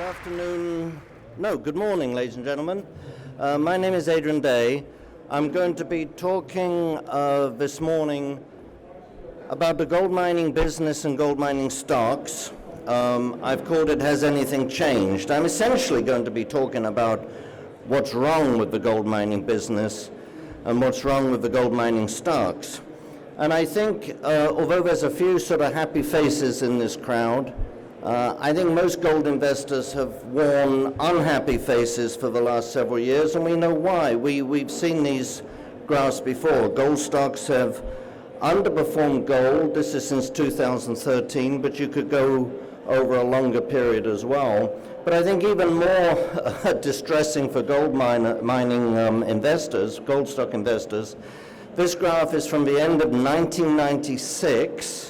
Good afternoon. No, good morning, ladies and gentlemen. My name is Adrian Day. I'm going to be talking this morning about the gold mining business and gold mining stocks. I've called it Has Anything Changed? I'm essentially going to be talking about what's wrong with the gold mining business and what's wrong with the gold mining stocks. And I think, although there's a few sort of happy faces in this crowd, I think most gold investors have worn unhappy faces for the last several years, and we know why. We've seen these graphs before. Gold stocks have underperformed gold. This is since 2013, but you could go over a longer period as well. But I think even more distressing for gold mining investors, gold stock investors, this graph is from the end of 1996.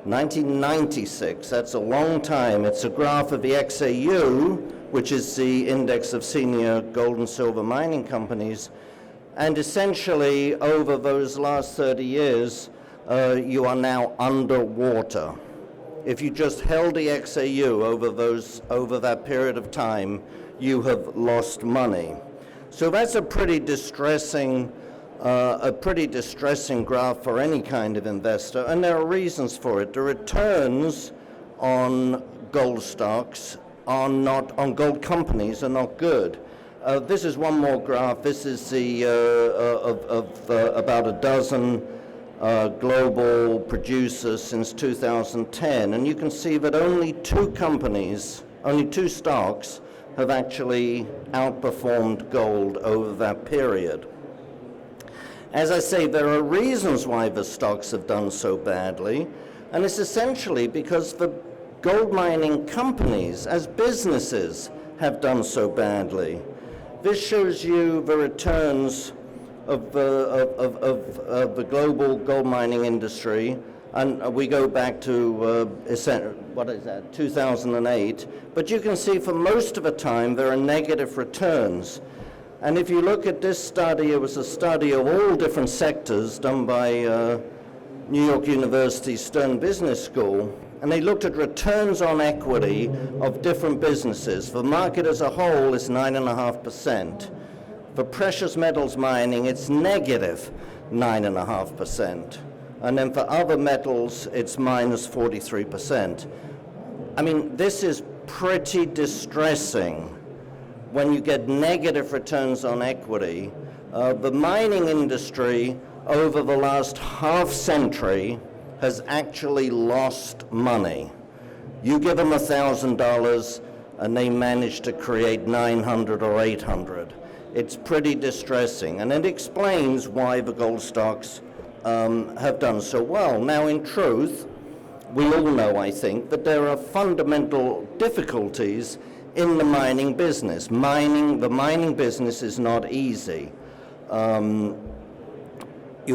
1996, that's a long time. It's a graph of the XAU, which is the index of senior gold and silver mining companies. And essentially, over those last 30 years, you are now underwater. If you just held the XAU over that period of time, you have lost money. So that's a pretty distressing graph for any kind of investor, and there are reasons for it. The returns on gold stocks are not, on gold companies are not good. This is one more graph. This is the about a dozen global producers since 2010, and you can see that only two stocks have actually outperformed gold over that period. As I say, there are reasons why the stocks have done so badly, and it's essentially because the gold mining companies as businesses have done so badly. This shows you the returns of the global gold mining industry, and we go back to 2008, but you can see for most of the time there are negative returns. And if you look at this study, it was a study of all different sectors done by New York University Stern Business School, and they looked at returns on equity of different businesses. The market as a whole is 9.5%. For precious metals mining, it's negative 9.5%. And then for other metals, it's minus 43%. I mean, this is pretty distressing. When you get negative returns on equity, the mining industry over the last half century has actually lost money. You give them $1,000 and they manage to create 900 or 800. It's pretty distressing, and it explains why the gold stocks have done so well. Now, in truth, we all know, I think, that there are fundamental difficulties in the mining business. The mining business is not easy. You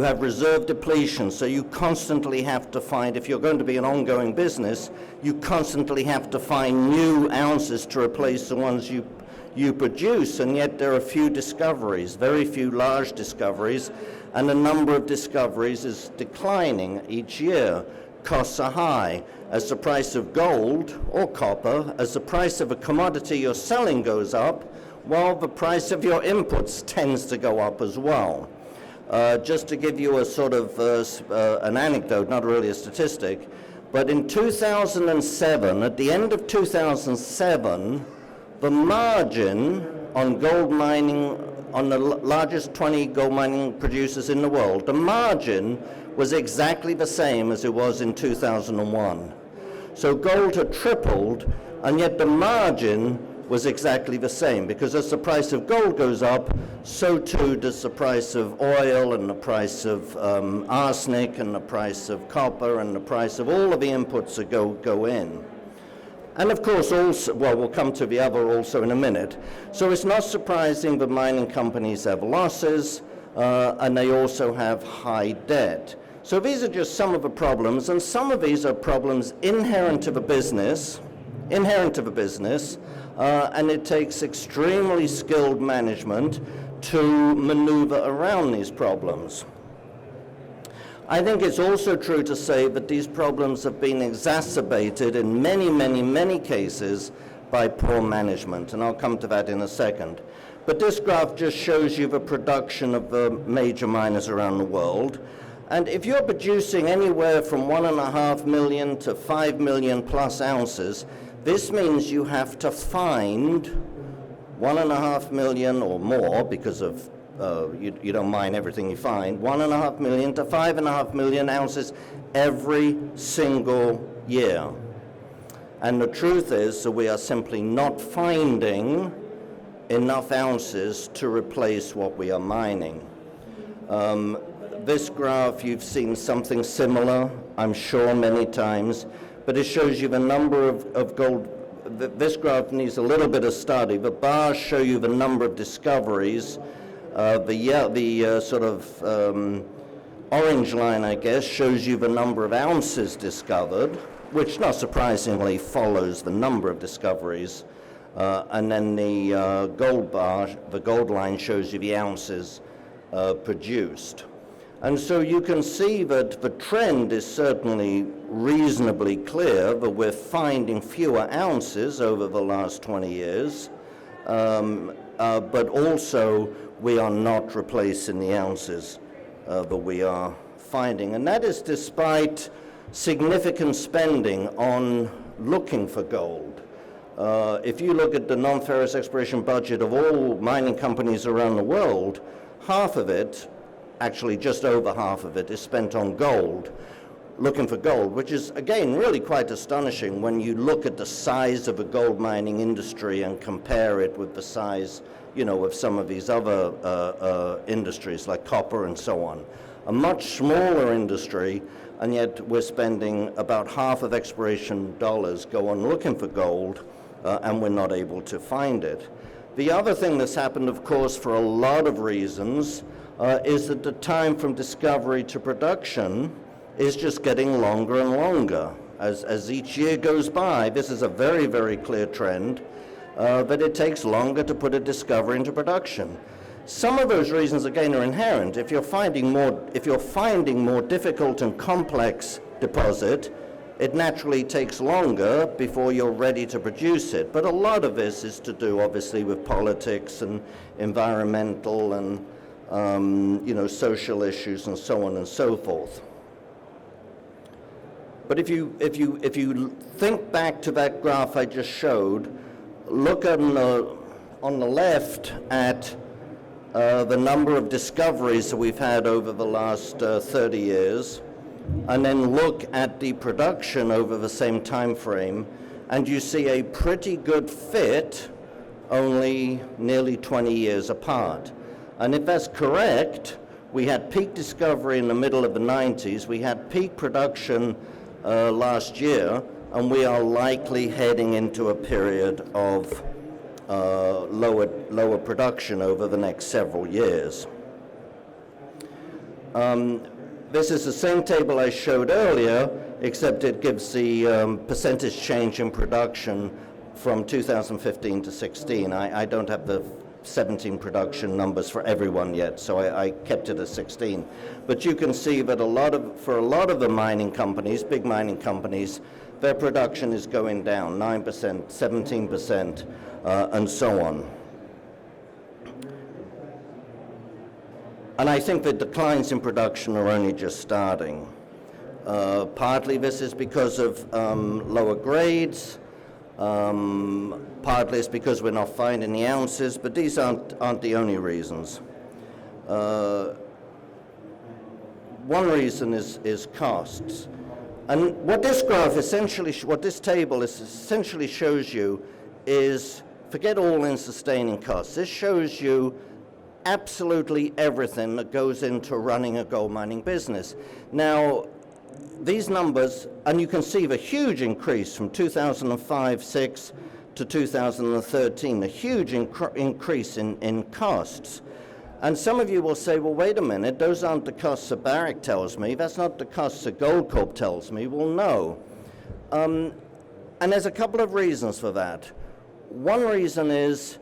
have reserve depletion, so you constantly have to find, if you're going to be an ongoing business, you constantly have to find new ounces to replace the ones you produce, and yet there are few discoveries, very few large discoveries, and the number of discoveries is declining each year. Costs are high. As the price of gold or copper, as the price of a commodity you're selling goes up, while the price of your inputs tends to go up as well. Just to give you a sort of an anecdote, not really a statistic, but in 2007, at the end of 2007, the margin on gold mining, on the largest 20 gold mining producers in the world, the margin was exactly the same as it was in 2001. So gold had tripled, and yet the margin was exactly the same, because as the price of gold goes up, so too does the price of oil and the price of arsenic and the price of copper and the price of all of the inputs that go in. And of course, also, well, we'll come to the other also in a minute. So it's not surprising that mining companies have losses, and they also have high debt. So these are just some of the problems, and some of these are problems inherent to the business, and it takes extremely skilled management to maneuver around these problems. I think it's also true to say that these problems have been exacerbated in many, many, many cases by poor management, and I'll come to that in a second. But this graph just shows you the production of the major miners around the world. And if you're producing anywhere from 1.5 million to 5 million plus ounces, this means you have to find 1.5 million or more, because of you don't mine everything you find, 1.5 million to 5.5 million ounces every single year. And the truth is that we are simply not finding enough ounces to replace what we are mining. This graph, you've seen something similar, I'm sure, many times, but it shows you the number of gold. This graph needs a little bit of study. The bars show you the number of discoveries. The sort of orange line, I guess, shows you the number of ounces discovered, which not surprisingly follows the number of discoveries. And then the gold bar, the gold line, shows you the ounces produced. And so you can see that the trend is certainly reasonably clear, that we're finding fewer ounces over the last 20 years, but also we are not replacing the ounces that we are finding. And that is despite significant spending on looking for gold. If you look at the non-ferrous exploration budget of all mining companies around the world, half of it, actually just over half of it, is spent on gold, looking for gold, which is, again, really quite astonishing when you look at the size of a gold mining industry and compare it with the size, of some of these other industries like copper and so on. A much smaller industry, and yet we're spending about half of exploration dollars go on looking for gold, and we're not able to find it. The other thing that's happened, of course, for a lot of reasons, is that the time from discovery to production is just getting longer and longer. As each year goes by, this is a very, very clear trend, that it takes longer to put a discovery into production. Some of those reasons, again, are inherent. If you're finding more difficult and complex deposit, it naturally takes longer before you're ready to produce it. But a lot of this is to do, obviously, with politics and environmental and social issues and so on and so forth. But if you think back to that graph I just showed, look on the left at the number of discoveries that we've had over the last 30 years, and then look at the production over the same time frame, and you see a pretty good fit only nearly 20 years apart. And if that's correct, we had peak discovery in the middle of the 90s, we had peak production last year, and we are likely heading into a period of lower production over the next several years. This is the same table I showed earlier, except it gives the percentage change in production from 2015 to 16. I don't have the 17 production numbers for everyone yet, so I kept it at 16. But you can see that for a lot of the mining companies, big mining companies, their production is going down 9%, 17%, and so on. And I think the declines in production are only just starting. Partly this is because of lower grades, partly it's because we're not finding the ounces, but these aren't the only reasons. One reason is costs. And what this graph essentially, what this table essentially shows you is, forget all-in sustaining costs. This shows you absolutely everything that goes into running a gold mining business. Now, these numbers, and you can see the huge increase from 2005-06 to 2013, a huge increase in costs. And some of you will say, well, wait a minute, those aren't the costs that Barrick tells me, that's not the costs that Goldcorp tells me. Well, no. And there's a couple of reasons for that. One reason is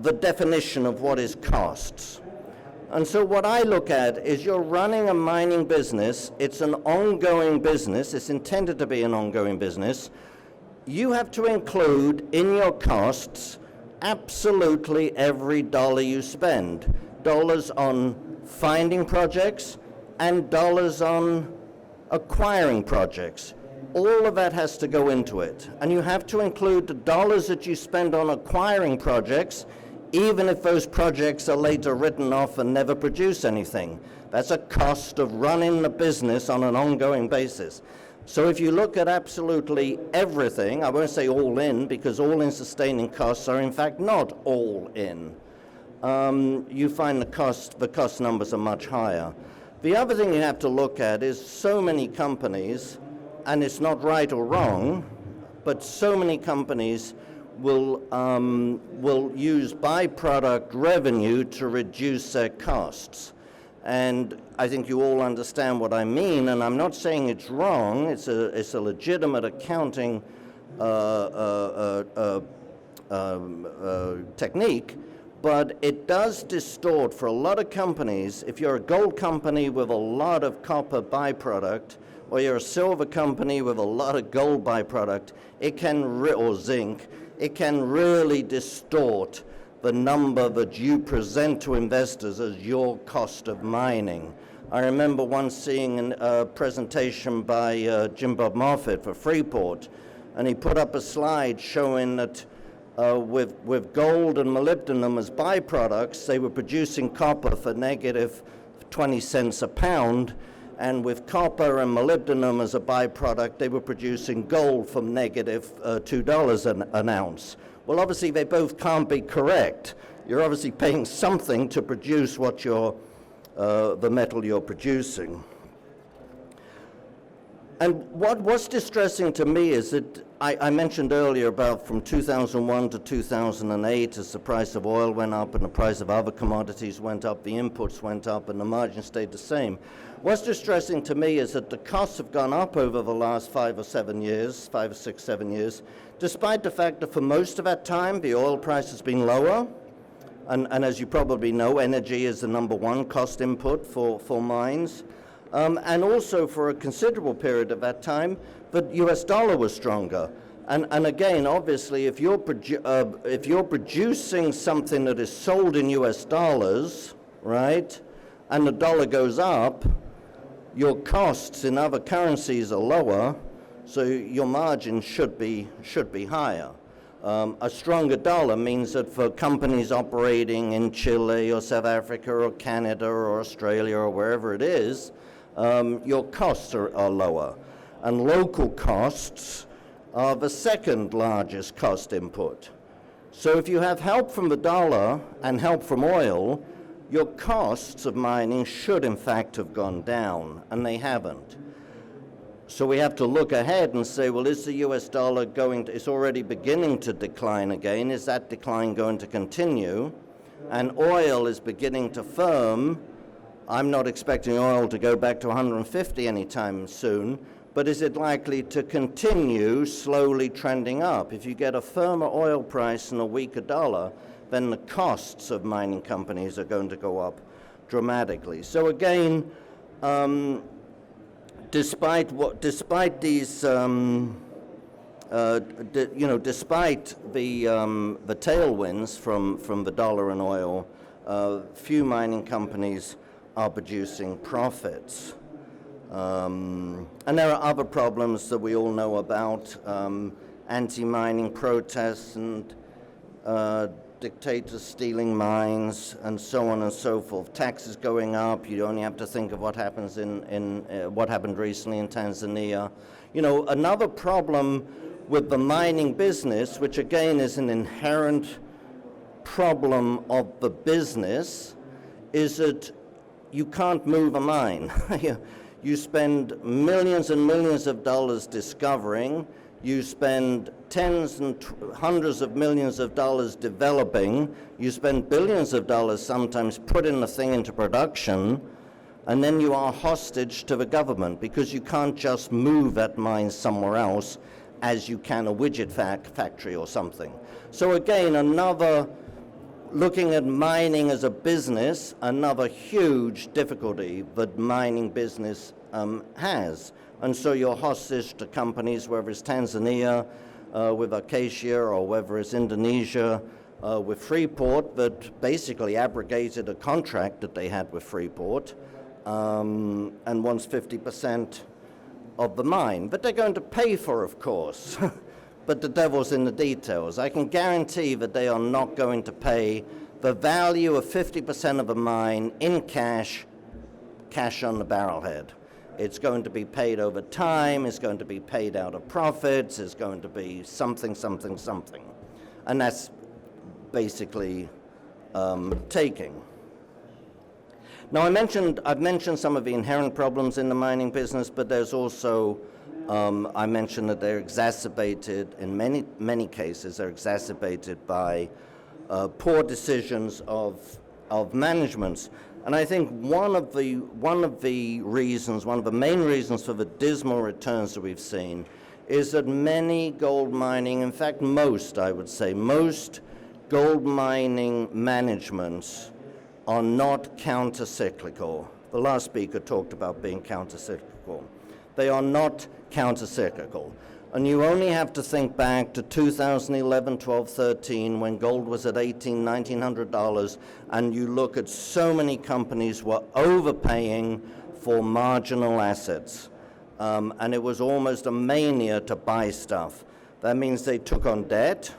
the definition of what is costs. And so what I look at is you're running a mining business, it's an ongoing business, it's intended to be an ongoing business. you have to include in your costs absolutely every dollar you spend. Dollars on finding projects and dollars on acquiring projects. All of that has to go into it. And you have to include the dollars that you spend on acquiring projects, even if those projects are later written off and never produce anything. That's a cost of running the business on an ongoing basis. So if you look at absolutely everything, I won't say all in, because all in sustaining costs are in fact not all in. You find the cost numbers are much higher. The other thing you have to look at is so many companies, and it's not right or wrong, but so many companies will use byproduct revenue to reduce their costs. And I think you all understand what I mean, and I'm not saying it's wrong. It's a legitimate accounting technique, but it does distort for a lot of companies. If you're a gold company with a lot of copper byproduct, or you're a silver company with a lot of gold byproduct, it can, or zinc, it can really distort the number that you present to investors as your cost of mining. I remember once seeing a presentation by Jim Bob Moffitt for Freeport, and he put up a slide showing that with gold and molybdenum as byproducts, they were producing copper for negative 20 cents a pound, and with copper and molybdenum as a byproduct, they were producing gold from negative $2 an ounce. Well, obviously, they both can't be correct. You're obviously paying something to produce what the metal you're producing. And what's distressing to me is that I mentioned earlier about from 2001 to 2008, as the price of oil went up and the price of other commodities went up, the inputs went up and the margin stayed the same. What's distressing to me is that the costs have gone up over the last 5 or 7 years, 5 or 6, 7 years, despite the fact that for most of that time, the oil price has been lower. And as you probably know, energy is the #1 cost input for mines. And also for a considerable period of that time, the US dollar was stronger. And again, obviously, if you're producing something that is sold in US dollars, right, and the dollar goes up, your costs in other currencies are lower, so your margin should be higher. A stronger dollar means that for companies operating in Chile or South Africa or Canada or Australia or wherever it is, your costs are lower. And local costs are the second largest cost input. So if you have help from the dollar and help from oil, your costs of mining should in fact have gone down, and they haven't. So we have to look ahead and say, well, is the US dollar it's already beginning to decline again. Is that decline going to continue? And oil is beginning to firm. I'm not expecting oil to go back to 150 anytime soon, but is it likely to continue slowly trending up? If you get a firmer oil price and a weaker dollar, then the costs of mining companies are going to go up dramatically. So again, despite these, despite the tailwinds from the dollar and oil, few mining companies are producing profits. And there are other problems that we all know about, anti-mining protests and dictators stealing mines and so on and so forth. Taxes going up. You only have to think of what happens what happened recently in Tanzania. You know, another problem with the mining business, which again is an inherent problem of the business, is that you can't move a mine. You spend millions and millions of dollars discovering. You spend tens and hundreds of millions of dollars developing. You spend billions of dollars sometimes putting the thing into production, and then you are hostage to the government because you can't just move that mine somewhere else as you can a widget factory or something. So again, looking at mining as a business, another huge difficulty that mining business has. And so you're hostage to companies, whether it's Tanzania, with Acacia, or whether it's Indonesia with Freeport, that basically abrogated a contract that they had with Freeport and wants 50% of the mine. But they're going to pay for, of course. But the devil's in the details. I can guarantee that they are not going to pay the value of 50% of a mine in cash on the barrelhead. It's going to be paid over time, it's going to be paid out of profits, it's going to be something. And that's basically taking. Now I've mentioned some of the inherent problems in the mining business, but there's also, I mentioned that they're exacerbated, in many cases, they're exacerbated by poor decisions of managements. And I think one of the main reasons for the dismal returns that we've seen is that many gold mining, in fact most, I would say, most gold mining managements are not counter-cyclical. The last speaker talked about being counter-cyclical. They are not counter-cyclical. And you only have to think back to 2011, 12, 13, when gold was at $1,800, $1,900, and you look at so many companies were overpaying for marginal assets. And it was almost a mania to buy stuff. That means they took on debt,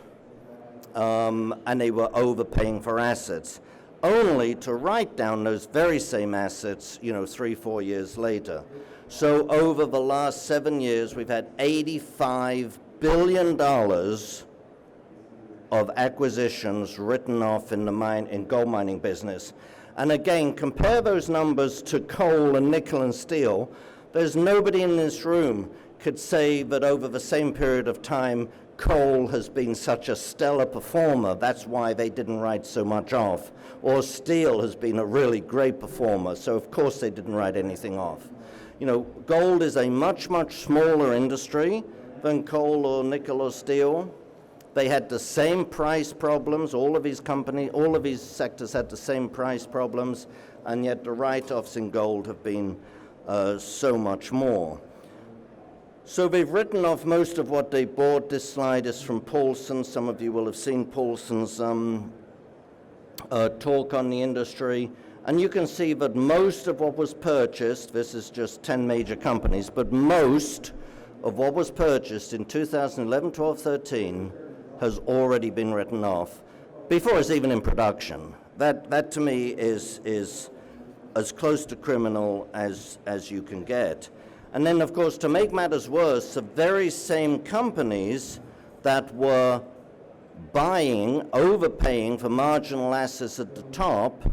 and they were overpaying for assets, only to write down those very same assets, 3-4 years later. So over the last 7 years, we've had $85 billion of acquisitions written off in the gold mining business. And again, compare those numbers to coal and nickel and steel. There's nobody in this room could say that over the same period of time, coal has been such a stellar performer, that's why they didn't write so much off. Or steel has been a really great performer, so of course they didn't write anything off. Gold is a much smaller industry than coal or nickel or steel. They had the same price problems. All of these sectors had the same price problems, and yet the write-offs in gold have been so much more. So they've written off most of what they bought. This slide is from Paulson. Some of you will have seen Paulson's talk on the industry. And you can see that most of what was purchased, this is just 10 major companies, but most of what was purchased in 2011, 12, 13 has already been written off before it's even in production. That to me is as close to criminal as you can get. And then, of course, to make matters worse, the very same companies that were overpaying for marginal assets at the top,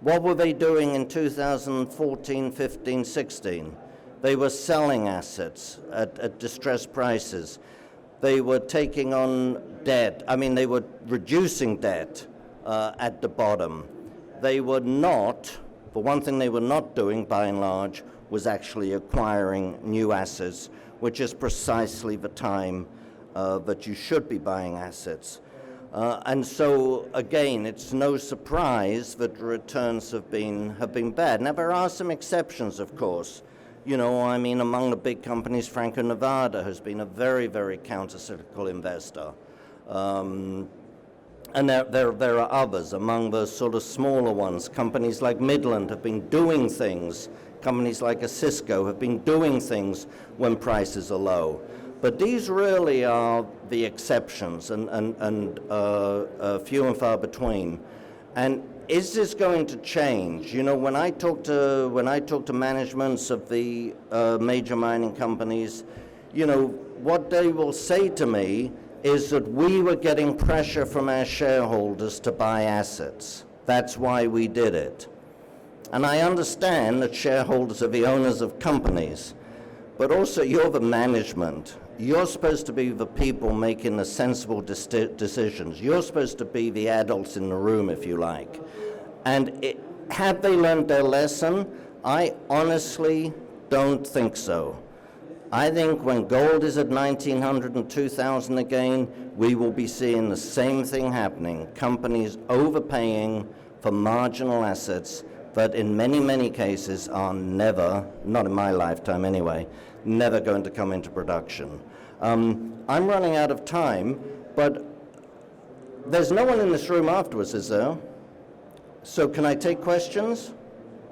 what were they doing in 2014, 15, 16? They were selling assets at distressed prices. They were taking on debt. They were reducing debt at the bottom. They were not, the one thing they were not doing, by and large, was actually acquiring new assets, which is precisely the time that you should be buying assets. And so, again, it's no surprise that returns have been bad. Now, there are some exceptions, of course. Among the big companies, Franco-Nevada has been a very, very counter-cyclical investor. And there are others. Among the sort of smaller ones, companies like Midland have been doing things. Companies like a Cisco have been doing things when prices are low. But these really are the exceptions, and few and far between. And is this going to change? When I talk to managements of the major mining companies, what they will say to me is that we were getting pressure from our shareholders to buy assets. That's why we did it. And I understand that shareholders are the owners of companies, but also you're the management. You're supposed to be the people making the sensible decisions. You're supposed to be the adults in the room, if you like. And have they learned their lesson? I honestly don't think so. I think when gold is at 1,900 and 2,000 again, we will be seeing the same thing happening. Companies overpaying for marginal assets that in many, many cases are never, not in my lifetime anyway, never going to come into production. I'm running out of time, but there's no one in this room afterwards, is there? So can I take questions?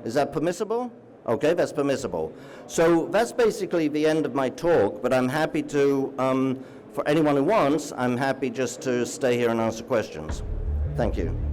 Is that permissible? Okay, that's permissible. So that's basically the end of my talk, but I'm happy to, for anyone who wants, I'm happy just to stay here and answer questions. Thank you.